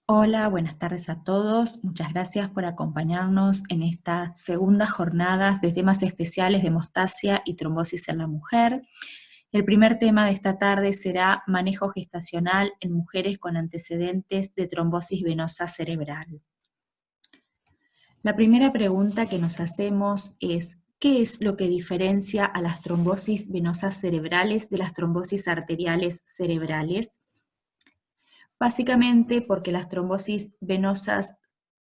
Hola, buenas tardes a todos. Muchas gracias por acompañarnos en esta segunda jornada de temas especiales de hemostasia y trombosis en la mujer. El primer tema de esta tarde será manejo gestacional en mujeres con antecedentes de trombosis venosa cerebral. La primera pregunta que nos hacemos es, ¿qué es lo que diferencia a las trombosis venosas cerebrales de las trombosis arteriales cerebrales? Básicamente porque las trombosis venosas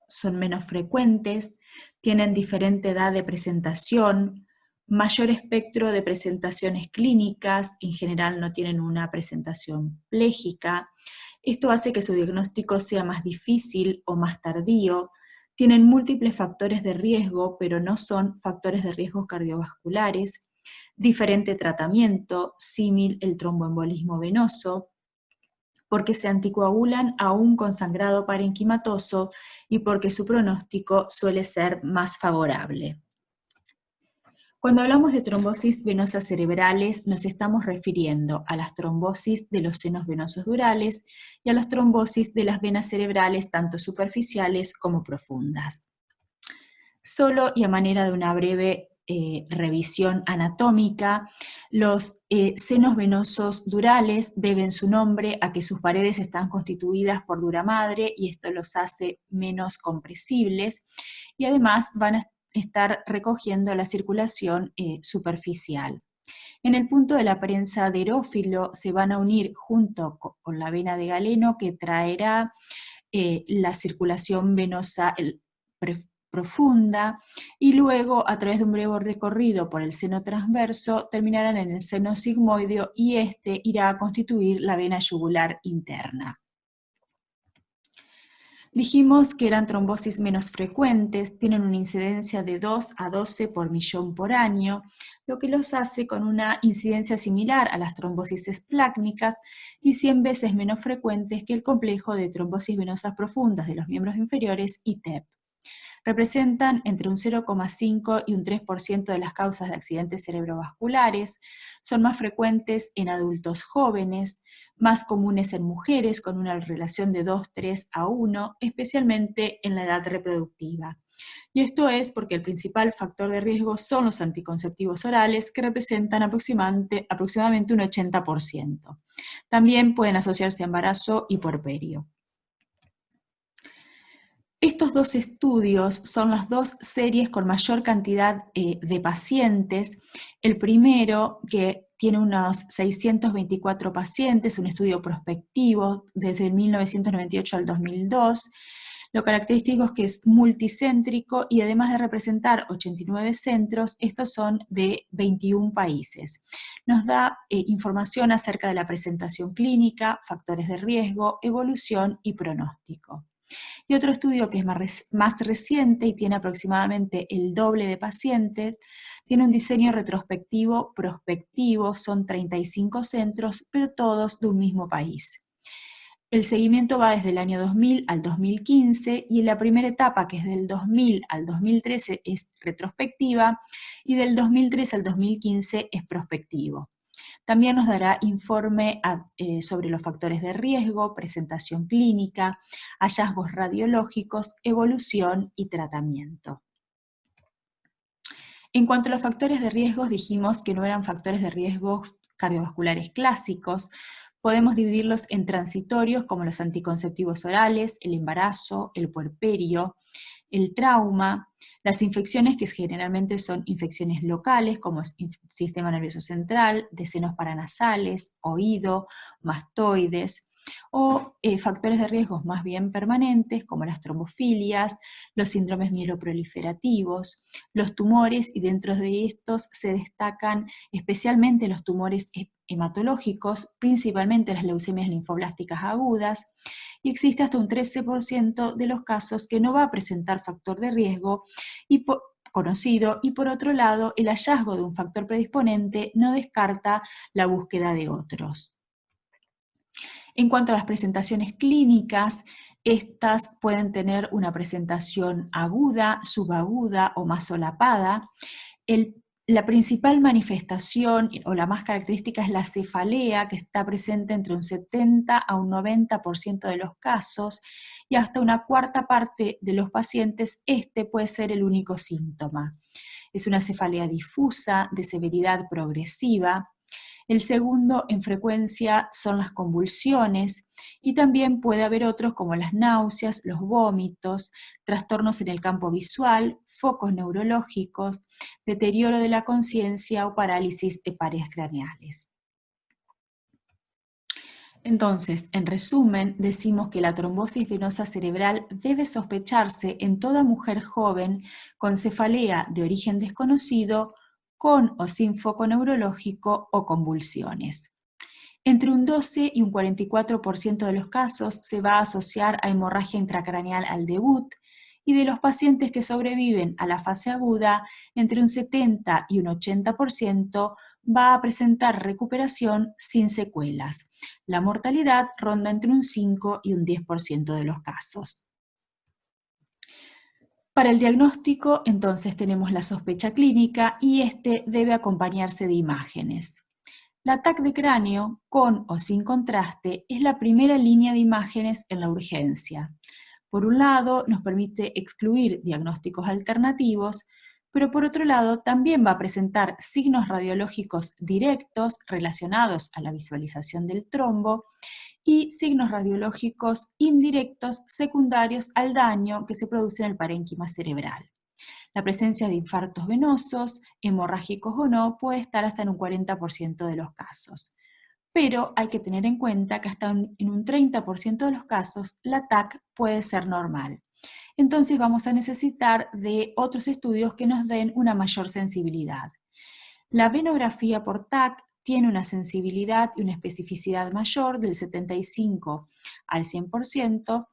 son menos frecuentes, tienen diferente edad de presentación, mayor espectro de presentaciones clínicas, en general no tienen una presentación pléjica. Esto hace que su diagnóstico sea más difícil o más tardío. Tienen múltiples factores de riesgo, pero no son factores de riesgo cardiovasculares. Diferente tratamiento, símil el tromboembolismo venoso, porque se anticoagulan aún con sangrado parenquimatoso y porque su pronóstico suele ser más favorable. Cuando hablamos de trombosis venosas cerebrales, nos estamos refiriendo a las trombosis de los senos venosos durales y a las trombosis de las venas cerebrales, tanto superficiales como profundas. Solo y a manera de una breve revisión anatómica, los senos venosos durales deben su nombre a que sus paredes están constituidas por dura madre y esto los hace menos compresibles y además van a estar recogiendo la circulación superficial. En el punto de la prensa de erófilo se van a unir junto con la vena de Galeno que traerá la circulación venosa profunda y luego a través de un breve recorrido por el seno transverso terminarán en el seno sigmoideo y este irá a constituir la vena yugular interna. Dijimos que eran trombosis menos frecuentes, tienen una incidencia de 2 a 12 por millón por año, lo que los hace con una incidencia similar a las trombosis esplácnicas y 100 veces menos frecuentes que el complejo de trombosis venosas profundas de los miembros inferiores y TEP. Representan entre un 0,5 y un 3% de las causas de accidentes cerebrovasculares, son más frecuentes en adultos jóvenes, más comunes en mujeres con una relación de 2-3 a 1, especialmente en la edad reproductiva. Y esto es porque el principal factor de riesgo son los anticonceptivos orales, que representan aproximadamente un 80%. También pueden asociarse a embarazo y puerperio. Estos dos estudios son las dos series con mayor cantidad de pacientes. El primero, que tiene unos 624 pacientes, un estudio prospectivo desde 1998 al 2002. Lo característico es que es multicéntrico y además de representar 89 centros, estos son de 21 países. Nos da información acerca de la presentación clínica, factores de riesgo, evolución y pronóstico. Y otro estudio que es más reciente y tiene aproximadamente el doble de pacientes, tiene un diseño retrospectivo prospectivo, son 35 centros, pero todos de un mismo país. El seguimiento va desde el año 2000 al 2015 y en la primera etapa, que es del 2000 al 2013, es retrospectiva y del 2013 al 2015 es prospectivo. También nos dará informe sobre los factores de riesgo, presentación clínica, hallazgos radiológicos, evolución y tratamiento. En cuanto a los factores de riesgo, dijimos que no eran factores de riesgo cardiovasculares clásicos. Podemos dividirlos en transitorios como los anticonceptivos orales, el embarazo, el puerperio, el trauma, las infecciones que generalmente son infecciones locales como sistema nervioso central, de senos paranasales, oído, mastoides, o factores de riesgos más bien permanentes como las trombofilias, los síndromes mieloproliferativos, los tumores, y dentro de estos se destacan especialmente los tumores hematológicos, principalmente las leucemias linfoblásticas agudas, y existe hasta un 13% de los casos que no va a presentar factor de riesgo conocido, y por otro lado, el hallazgo de un factor predisponente no descarta la búsqueda de otros. En cuanto a las presentaciones clínicas, estas pueden tener una presentación aguda, subaguda o más solapada. La principal manifestación o la más característica es la cefalea, que está presente entre un 70 a un 90% de los casos, y hasta una cuarta parte de los pacientes este puede ser el único síntoma. Es una cefalea difusa, de severidad progresiva. El segundo en frecuencia son las convulsiones, y también puede haber otros como las náuseas, los vómitos, trastornos en el campo visual, focos neurológicos, deterioro de la conciencia o parálisis de pares craneales. Entonces, en resumen, decimos que la trombosis venosa cerebral debe sospecharse en toda mujer joven con cefalea de origen desconocido, con o sin foco neurológico o convulsiones. Entre un 12 y un 44% de los casos se va a asociar a hemorragia intracraneal al debut, y de los pacientes que sobreviven a la fase aguda, entre un 70 y un 80% va a presentar recuperación sin secuelas. La mortalidad ronda entre un 5 y un 10% de los casos. Para el diagnóstico, entonces, tenemos la sospecha clínica y este debe acompañarse de imágenes. La TAC de cráneo, con o sin contraste, es la primera línea de imágenes en la urgencia. Por un lado, nos permite excluir diagnósticos alternativos, pero por otro lado también va a presentar signos radiológicos directos relacionados a la visualización del trombo y signos radiológicos indirectos secundarios al daño que se produce en el parénquima cerebral. La presencia de infartos venosos, hemorrágicos o no, puede estar hasta en un 40% de los casos. Pero hay que tener en cuenta que hasta en un 30% de los casos la TAC puede ser normal. Entonces vamos a necesitar de otros estudios que nos den una mayor sensibilidad. La venografía por TAC tiene una sensibilidad y una especificidad mayor del 75 al 100%.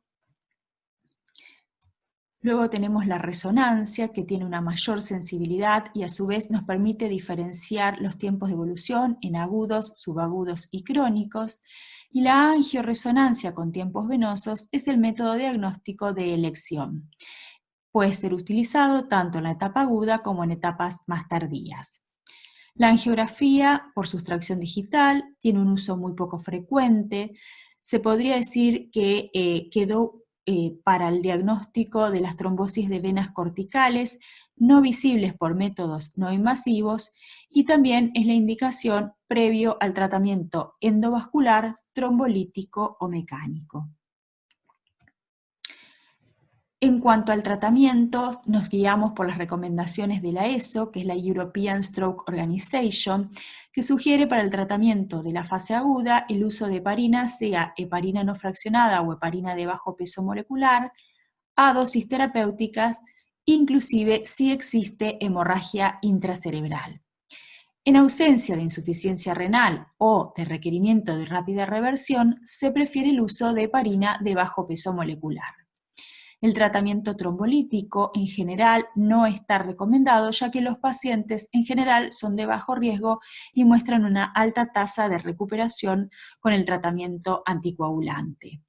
Luego tenemos la resonancia, que tiene una mayor sensibilidad y a su vez nos permite diferenciar los tiempos de evolución en agudos, subagudos y crónicos. Y la angioresonancia con tiempos venosos es el método diagnóstico de elección. Puede ser utilizado tanto en la etapa aguda como en etapas más tardías. La angiografía por sustracción digital tiene un uso muy poco frecuente. Se podría decir que quedó para el diagnóstico de las trombosis de venas corticales no visibles por métodos no invasivos, y también es la indicación previo al tratamiento endovascular, trombolítico o mecánico. En cuanto al tratamiento, nos guiamos por las recomendaciones de la ESO, que es la European Stroke Organization, que sugiere para el tratamiento de la fase aguda el uso de heparina, sea heparina no fraccionada o heparina de bajo peso molecular, a dosis terapéuticas, inclusive si existe hemorragia intracerebral. En ausencia de insuficiencia renal o de requerimiento de rápida reversión, se prefiere el uso de heparina de bajo peso molecular. El tratamiento trombolítico en general no está recomendado, ya que los pacientes en general son de bajo riesgo y muestran una alta tasa de recuperación con el tratamiento anticoagulante.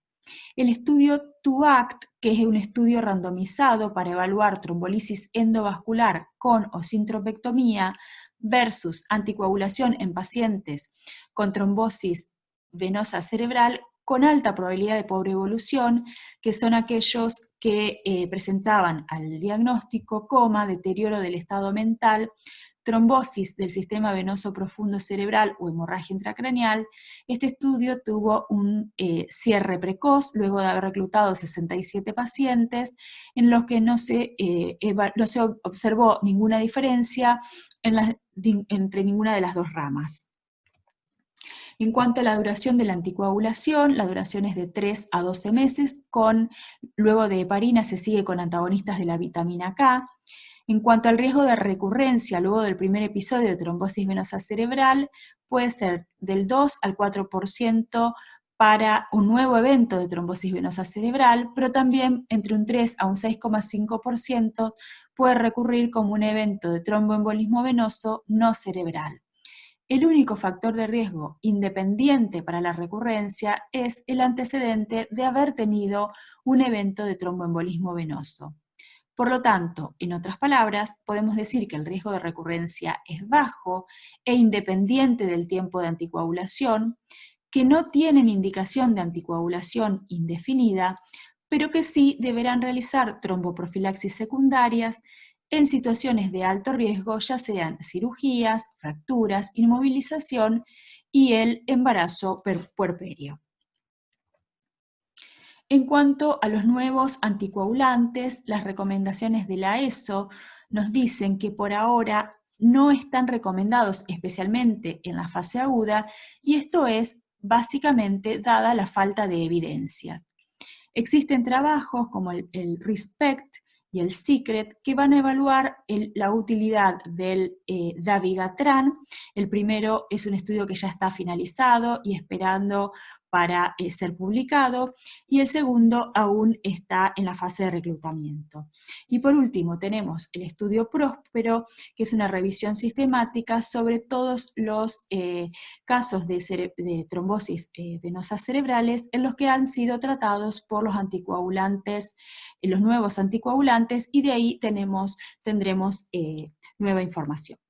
El estudio TOACT, que es un estudio randomizado para evaluar trombolisis endovascular con o sin trombectomía versus anticoagulación en pacientes con trombosis venosa cerebral con alta probabilidad de pobre evolución, que son aquellos que presentaban al diagnóstico coma, deterioro del estado mental, trombosis del sistema venoso profundo cerebral o hemorragia intracraneal. Este estudio tuvo un cierre precoz luego de haber reclutado 67 pacientes en los que no se observó ninguna diferencia entre ninguna de las dos ramas. En cuanto a la duración de la anticoagulación, la duración es de 3 a 12 meses, luego de heparina se sigue con antagonistas de la vitamina K. En cuanto al riesgo de recurrencia luego del primer episodio de trombosis venosa cerebral, puede ser del 2 al 4% para un nuevo evento de trombosis venosa cerebral, pero también entre un 3 a un 6,5% puede recurrir como un evento de tromboembolismo venoso no cerebral. El único factor de riesgo independiente para la recurrencia es el antecedente de haber tenido un evento de tromboembolismo venoso. Por lo tanto, en otras palabras, podemos decir que el riesgo de recurrencia es bajo e independiente del tiempo de anticoagulación, que no tienen indicación de anticoagulación indefinida, pero que sí deberán realizar tromboprofilaxis secundarias en situaciones de alto riesgo, ya sean cirugías, fracturas, inmovilización y el embarazo puerperio. En cuanto a los nuevos anticoagulantes, las recomendaciones de la ESO nos dicen que por ahora no están recomendados, especialmente en la fase aguda, y esto es básicamente dada la falta de evidencia. Existen trabajos como el RESPECT y el SECRET que van a evaluar la utilidad del dabigatran. El primero es un estudio que ya está finalizado y esperando para ser publicado, y el segundo aún está en la fase de reclutamiento. Y por último tenemos el estudio Próspero, que es una revisión sistemática sobre todos los casos de trombosis venosas cerebrales en los que han sido tratados por los anticoagulantes, los nuevos anticoagulantes, y de ahí tendremos nueva información.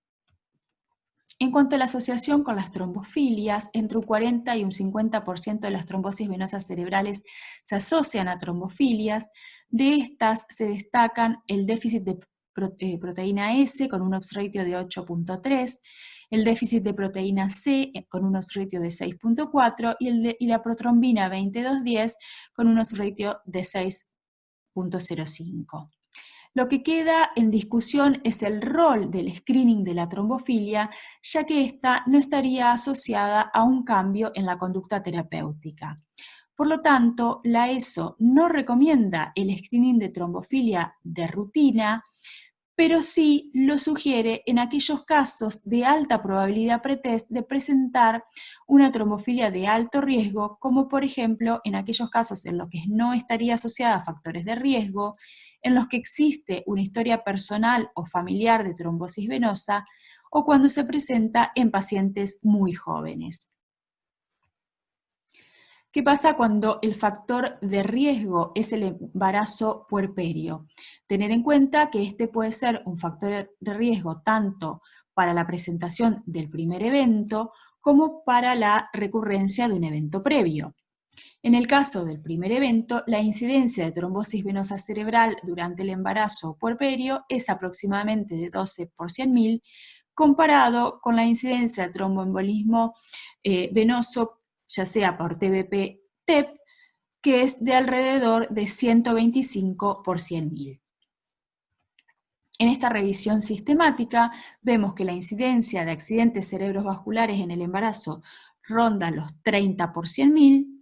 En cuanto a la asociación con las trombofilias, entre un 40 y un 50% de las trombosis venosas cerebrales se asocian a trombofilias. De estas se destacan el déficit de proteína S con un odds ratio de 8.3, el déficit de proteína C con un odds ratio de 6.4 y la protrombina 2210 con un odds ratio de 6.05. Lo que queda en discusión es el rol del screening de la trombofilia, ya que ésta no estaría asociada a un cambio en la conducta terapéutica. Por lo tanto, la ESO no recomienda el screening de trombofilia de rutina, pero sí lo sugiere en aquellos casos de alta probabilidad pretest de presentar una trombofilia de alto riesgo, como por ejemplo en aquellos casos en los que no estaría asociada a factores de riesgo, en los que existe una historia personal o familiar de trombosis venosa, o cuando se presenta en pacientes muy jóvenes. ¿Qué pasa cuando el factor de riesgo es el embarazo puerperio? Tener en cuenta que este puede ser un factor de riesgo tanto para la presentación del primer evento como para la recurrencia de un evento previo. En el caso del primer evento, la incidencia de trombosis venosa cerebral durante el embarazo puerperio es aproximadamente de 12 por 100.000, comparado con la incidencia de tromboembolismo venoso, ya sea por TBP-TEP, que es de alrededor de 125 por 100.000. En esta revisión sistemática vemos que la incidencia de accidentes cerebrovasculares en el embarazo ronda los 30 por 100.000,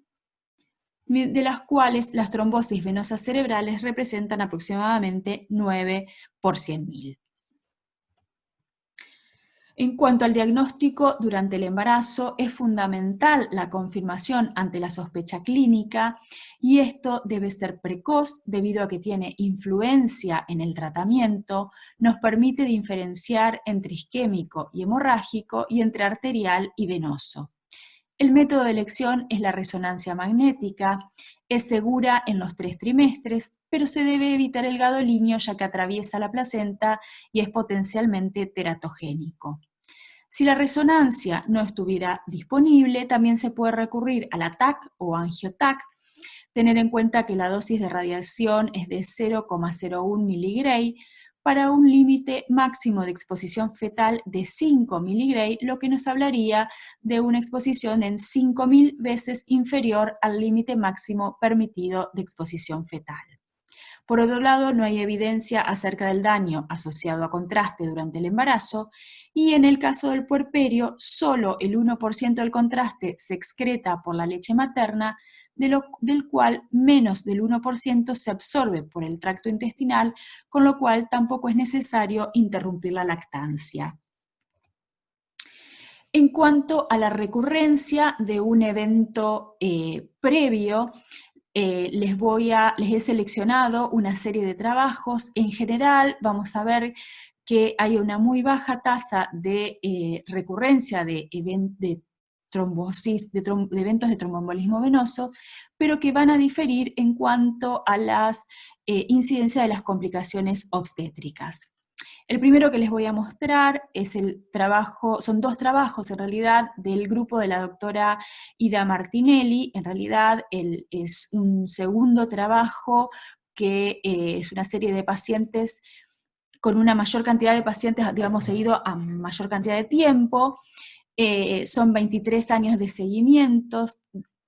de las cuales las trombosis venosas cerebrales representan aproximadamente 9 por 100.000. En cuanto al diagnóstico durante el embarazo, es fundamental la confirmación ante la sospecha clínica, y esto debe ser precoz debido a que tiene influencia en el tratamiento, nos permite diferenciar entre isquémico y hemorrágico y entre arterial y venoso. El método de elección es la resonancia magnética, es segura en los 3 trimestres, pero se debe evitar el gadolinio ya que atraviesa la placenta y es potencialmente teratogénico. Si la resonancia no estuviera disponible, también se puede recurrir a la TAC o angio-TAC. Tener en cuenta que la dosis de radiación es de 0,01 miligray para un límite máximo de exposición fetal de 5 miligray, lo que nos hablaría de una exposición en 5.000 veces inferior al límite máximo permitido de exposición fetal. Por otro lado, no hay evidencia acerca del daño asociado a contraste durante el embarazo, y en el caso del puerperio, solo el 1% del contraste se excreta por la leche materna, del cual menos del 1% se absorbe por el tracto intestinal, con lo cual tampoco es necesario interrumpir la lactancia. En cuanto a la recurrencia de un evento previo, les he seleccionado una serie de trabajos. En general, vamos a ver que hay una muy baja tasa de recurrencia de trombosis, de eventos de tromboembolismo venoso, pero que van a diferir en cuanto a las incidencia de las complicaciones obstétricas. El primero que les voy a mostrar es el trabajo, son dos trabajos en realidad del grupo de la doctora Ida Martinelli. En realidad es un segundo trabajo que es una serie de pacientes con una mayor cantidad de pacientes, digamos, seguido a mayor cantidad de tiempo. Son 23 años de seguimientos,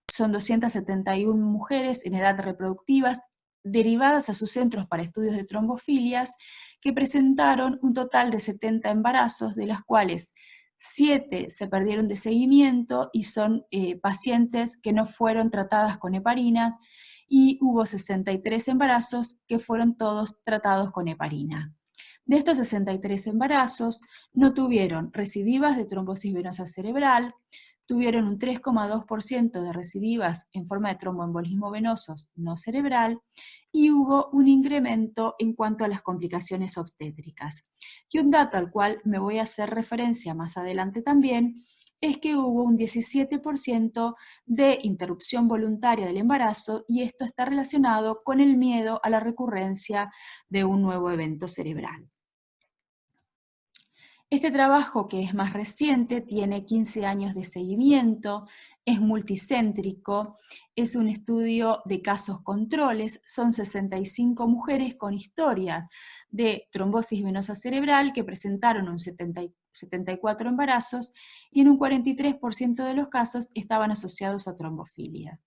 son 271 mujeres en edad reproductiva derivadas a sus centros para estudios de trombofilias, que presentaron un total de 70 embarazos, de las cuales 7 se perdieron de seguimiento y son pacientes que no fueron tratadas con heparina, y hubo 63 embarazos que fueron todos tratados con heparina. De estos 63 embarazos, no tuvieron recidivas de trombosis venosa cerebral, tuvieron un 3,2% de recidivas en forma de tromboembolismo venosos no cerebral, y hubo un incremento en cuanto a las complicaciones obstétricas. Y un dato al cual me voy a hacer referencia más adelante también, es que hubo un 17% de interrupción voluntaria del embarazo, y esto está relacionado con el miedo a la recurrencia de un nuevo evento cerebral. Este trabajo, que es más reciente, tiene 15 años de seguimiento, es multicéntrico, es un estudio de casos controles, son 65 mujeres con historia de trombosis venosa cerebral que presentaron un 74 embarazos, y en un 43% de los casos estaban asociados a trombofilias.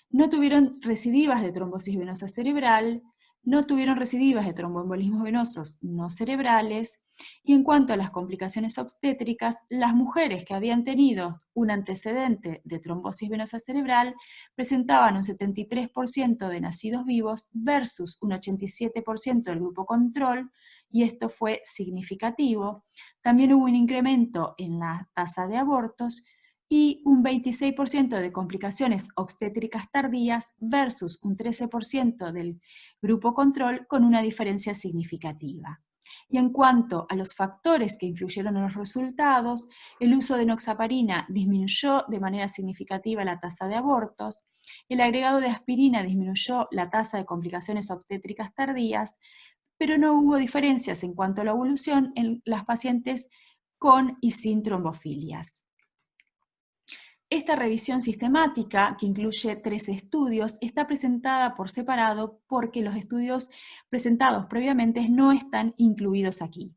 No tuvieron recidivas de trombosis venosa cerebral, no tuvieron recidivas de tromboembolismos venosos no cerebrales, y en cuanto a las complicaciones obstétricas, las mujeres que habían tenido un antecedente de trombosis venosa cerebral presentaban un 73% de nacidos vivos versus un 87% del grupo control, y esto fue significativo. También hubo un incremento en la tasa de abortos y un 26% de complicaciones obstétricas tardías versus un 13% del grupo control, con una diferencia significativa. Y en cuanto a los factores que influyeron en los resultados, el uso de enoxaparina disminuyó de manera significativa la tasa de abortos, el agregado de aspirina disminuyó la tasa de complicaciones obstétricas tardías, pero no hubo diferencias en cuanto a la evolución en las pacientes con y sin trombofilias. Esta revisión sistemática, que incluye 3 estudios, está presentada por separado porque los estudios presentados previamente no están incluidos aquí.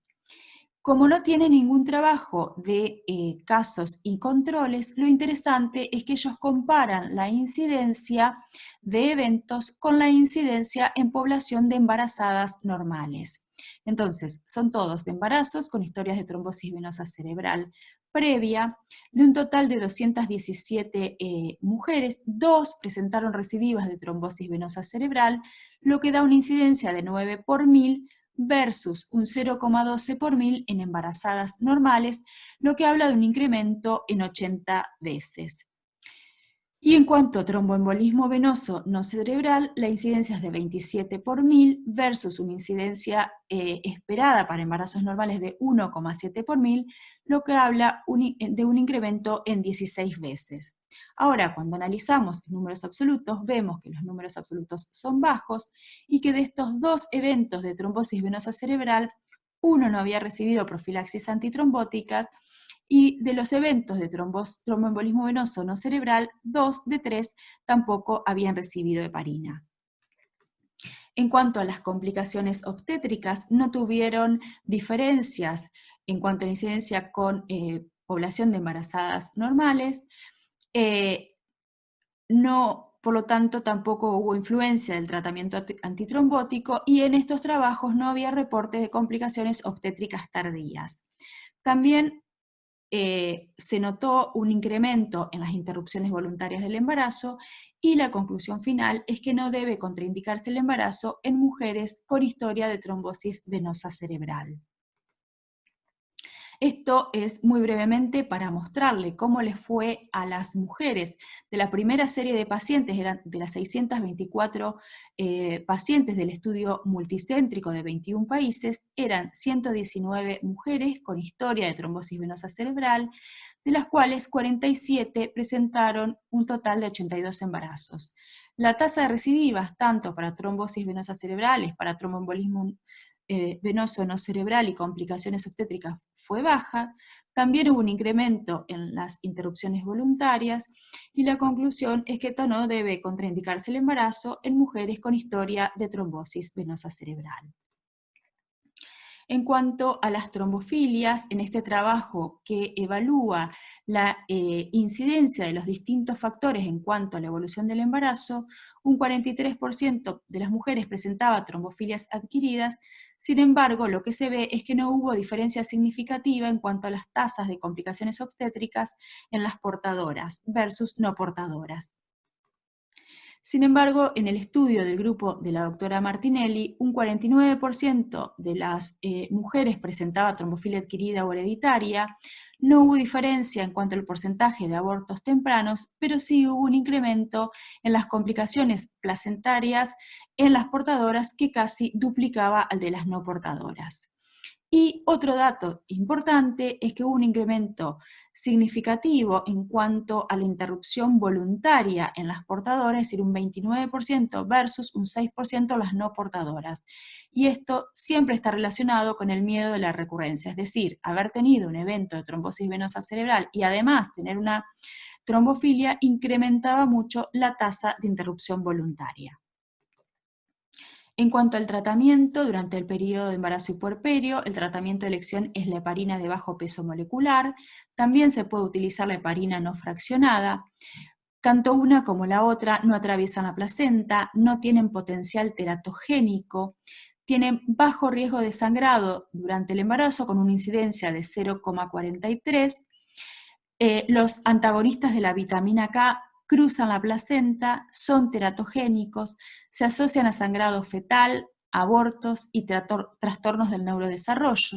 Como no tiene ningún trabajo de casos y controles, lo interesante es que ellos comparan la incidencia de eventos con la incidencia en población de embarazadas normales. Entonces, son todos de embarazos con historias de trombosis venosa cerebral previa. De un total de 217 mujeres, 2 presentaron recidivas de trombosis venosa cerebral, lo que da una incidencia de 9 por 1000 versus un 0,12 por 1000 en embarazadas normales, lo que habla de un incremento en 80 veces. Y en cuanto a tromboembolismo venoso no cerebral, la incidencia es de 27 por 1000 versus una incidencia esperada para embarazos normales de 1,7 por 1000, lo que habla de un incremento en 16 veces. Ahora, cuando analizamos números absolutos, vemos que los números absolutos son bajos y que de estos 2 eventos de trombosis venosa cerebral, uno no había recibido profilaxis antitrombótica, y de los eventos de tromboembolismo venoso no cerebral, 2 de 3 tampoco habían recibido heparina. En cuanto a las complicaciones obstétricas, no tuvieron diferencias en cuanto a la incidencia con población de embarazadas normales. Por lo tanto, tampoco hubo influencia del tratamiento antitrombótico, y en estos trabajos no había reportes de complicaciones obstétricas tardías. También se notó un incremento en las interrupciones voluntarias del embarazo, y la conclusión final es que no debe contraindicarse el embarazo en mujeres con historia de trombosis venosa cerebral. Esto es muy brevemente para mostrarle cómo les fue a las mujeres. De la primera serie de pacientes, eran de las 624 pacientes del estudio multicéntrico de 21 países, eran 119 mujeres con historia de trombosis venosa cerebral, de las cuales 47 presentaron un total de 82 embarazos. La tasa de recidivas, tanto para trombosis venosas cerebrales, para tromboembolismo venoso no cerebral y complicaciones obstétricas fue baja. También hubo un incremento en las interrupciones voluntarias, y la conclusión es que esto no debe contraindicarse el embarazo en mujeres con historia de trombosis venosa cerebral. En cuanto a las trombofilias, en este trabajo que evalúa la incidencia de los distintos factores en cuanto a la evolución del embarazo, un 43% de las mujeres presentaba trombofilias adquiridas. Sin embargo, lo que se ve es que no hubo diferencia significativa en cuanto a las tasas de complicaciones obstétricas en las portadoras versus no portadoras. Sin embargo, en el estudio del grupo de la doctora Martinelli, un 49% de las mujeres presentaba trombofilia adquirida o hereditaria. No hubo diferencia en cuanto al porcentaje de abortos tempranos, pero sí hubo un incremento en las complicaciones placentarias en las portadoras que casi duplicaba al de las no portadoras. Y otro dato importante es que hubo un incremento significativo en cuanto a la interrupción voluntaria en las portadoras, es decir, un 29% versus un 6% las no portadoras. Y esto siempre está relacionado con el miedo de la recurrencia, es decir, haber tenido un evento de trombosis venosa cerebral y además tener una trombofilia incrementaba mucho la tasa de interrupción voluntaria. En cuanto al tratamiento, durante el periodo de embarazo y puerperio, el tratamiento de elección es la heparina de bajo peso molecular. También se puede utilizar la heparina no fraccionada. Tanto una como la otra no atraviesan la placenta, no tienen potencial teratogénico, tienen bajo riesgo de sangrado durante el embarazo con una incidencia de 0,43. Los antagonistas de la vitamina K cruzan la placenta, son teratogénicos, se asocian a sangrado fetal, abortos y trastornos del neurodesarrollo.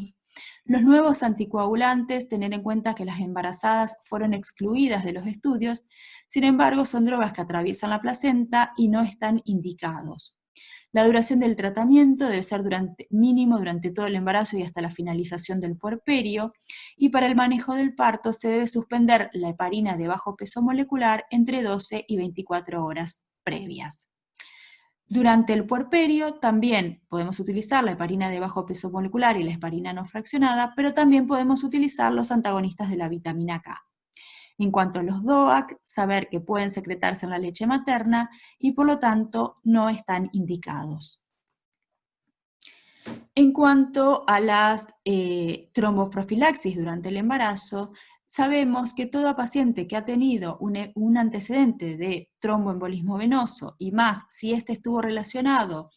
Los nuevos anticoagulantes, tener en cuenta que las embarazadas fueron excluidas de los estudios, sin embargo son drogas que atraviesan la placenta y no están indicados. La duración del tratamiento debe ser mínimo durante todo el embarazo y hasta la finalización del puerperio, y para el manejo del parto se debe suspender la heparina de bajo peso molecular entre 12 y 24 horas previas. Durante el puerperio también podemos utilizar la heparina de bajo peso molecular y la heparina no fraccionada, pero también podemos utilizar los antagonistas de la vitamina K. En cuanto a los DOAC, saber que pueden secretarse en la leche materna y por lo tanto no están indicados. En cuanto a las tromboprofilaxis durante el embarazo, sabemos que toda paciente que ha tenido un antecedente de tromboembolismo venoso, y más si este estuvo relacionado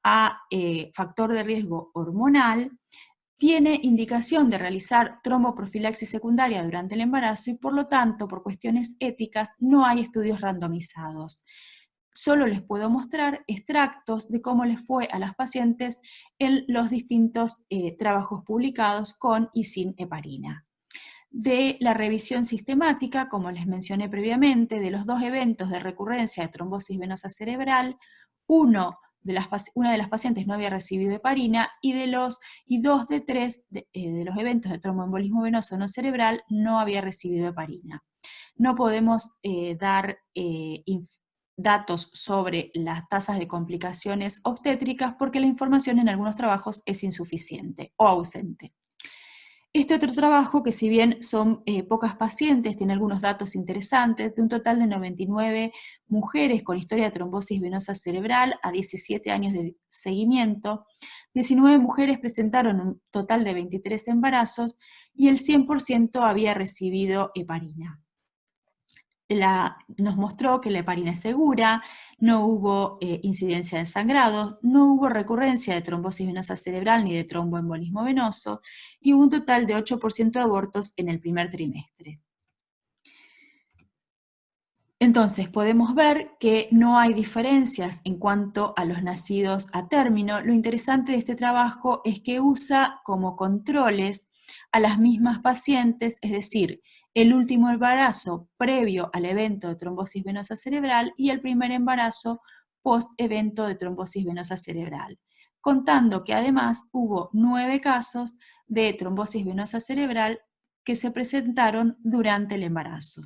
a factor de riesgo hormonal, tiene indicación de realizar tromboprofilaxis secundaria durante el embarazo, y por lo tanto, por cuestiones éticas, no hay estudios randomizados. Solo les puedo mostrar extractos de cómo les fue a las pacientes en los distintos trabajos publicados con y sin heparina. De la revisión sistemática, como les mencioné previamente, de los 2 eventos de recurrencia de trombosis venosa cerebral, una de las pacientes no había recibido heparina, y 2 de 3 de los eventos de tromboembolismo venoso no cerebral no había recibido heparina. No podemos dar datos sobre las tasas de complicaciones obstétricas porque la información en algunos trabajos es insuficiente o ausente. Este otro trabajo, que si bien son pocas pacientes, tiene algunos datos interesantes. De un total de 99 mujeres con historia de trombosis venosa cerebral a 17 años de seguimiento, 19 mujeres presentaron un total de 23 embarazos y el 100% había recibido heparina. Nos mostró que la heparina es segura, no hubo incidencia de sangrado, no hubo recurrencia de trombosis venosa cerebral ni de tromboembolismo venoso, y hubo un total de 8% de abortos en el primer trimestre. Entonces, podemos ver que no hay diferencias en cuanto a los nacidos a término. Lo interesante de este trabajo es que usa como controles a las mismas pacientes, es decir, el último embarazo previo al evento de trombosis venosa cerebral y el primer embarazo post-evento de trombosis venosa cerebral, contando que además hubo 9 casos de trombosis venosa cerebral que se presentaron durante el embarazo.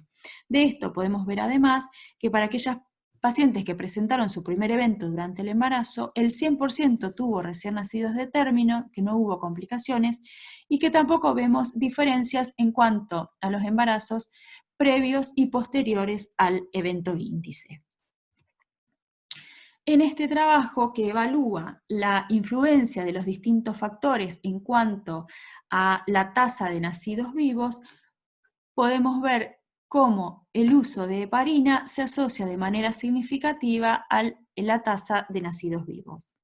De esto podemos ver además que para aquellas pacientes que presentaron su primer evento durante el embarazo, el 100% tuvo recién nacidos de término, que no hubo complicaciones, y que tampoco vemos diferencias en cuanto a los embarazos previos y posteriores al evento índice. En este trabajo que evalúa la influencia de los distintos factores en cuanto a la tasa de nacidos vivos, podemos ver cómo el uso de heparina se asocia de manera significativa a la tasa de nacidos vivos.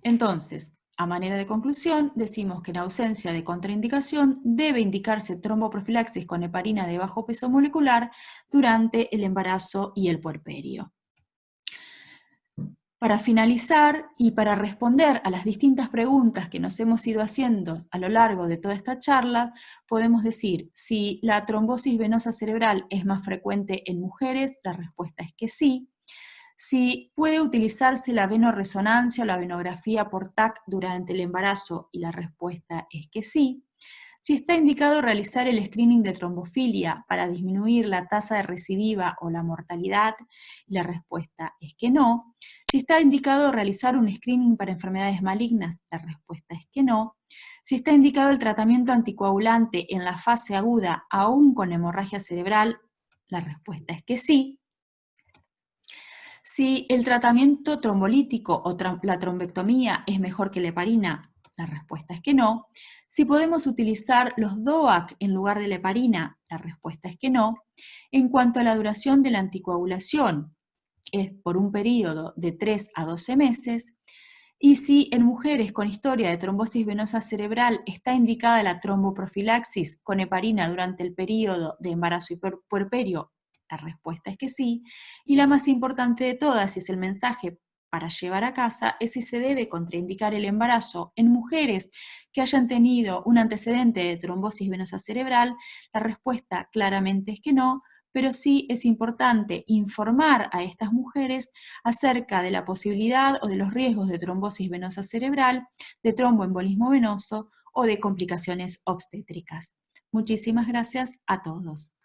Entonces, a manera de conclusión, decimos que en ausencia de contraindicación debe indicarse tromboprofilaxis con heparina de bajo peso molecular durante el embarazo y el puerperio. Para finalizar y para responder a las distintas preguntas que nos hemos ido haciendo a lo largo de toda esta charla, podemos decir si la trombosis venosa cerebral es más frecuente en mujeres, la respuesta es que sí. Si puede utilizarse la venorresonancia o la venografía por TAC durante el embarazo, y la respuesta es que sí. Si está indicado realizar el screening de trombofilia para disminuir la tasa de recidiva o la mortalidad, la respuesta es que no. Si está indicado realizar un screening para enfermedades malignas, la respuesta es que no. Si está indicado el tratamiento anticoagulante en la fase aguda, aún con hemorragia cerebral, la respuesta es que sí. Si el tratamiento trombolítico o la trombectomía es mejor que la heparina, la respuesta es que no. Si podemos utilizar los DOAC en lugar de la heparina, la respuesta es que no. En cuanto a la duración de la anticoagulación, es por un periodo de 3 a 12 meses. Y si en mujeres con historia de trombosis venosa cerebral está indicada la tromboprofilaxis con heparina durante el periodo de embarazo y puerperio, la respuesta es que sí. Y la más importante de todas, y es el mensaje para llevar a casa, es si se debe contraindicar el embarazo en mujeres que hayan tenido un antecedente de trombosis venosa cerebral. La respuesta claramente es que no, pero sí es importante informar a estas mujeres acerca de la posibilidad o de los riesgos de trombosis venosa cerebral, de tromboembolismo venoso o de complicaciones obstétricas. Muchísimas gracias a todos.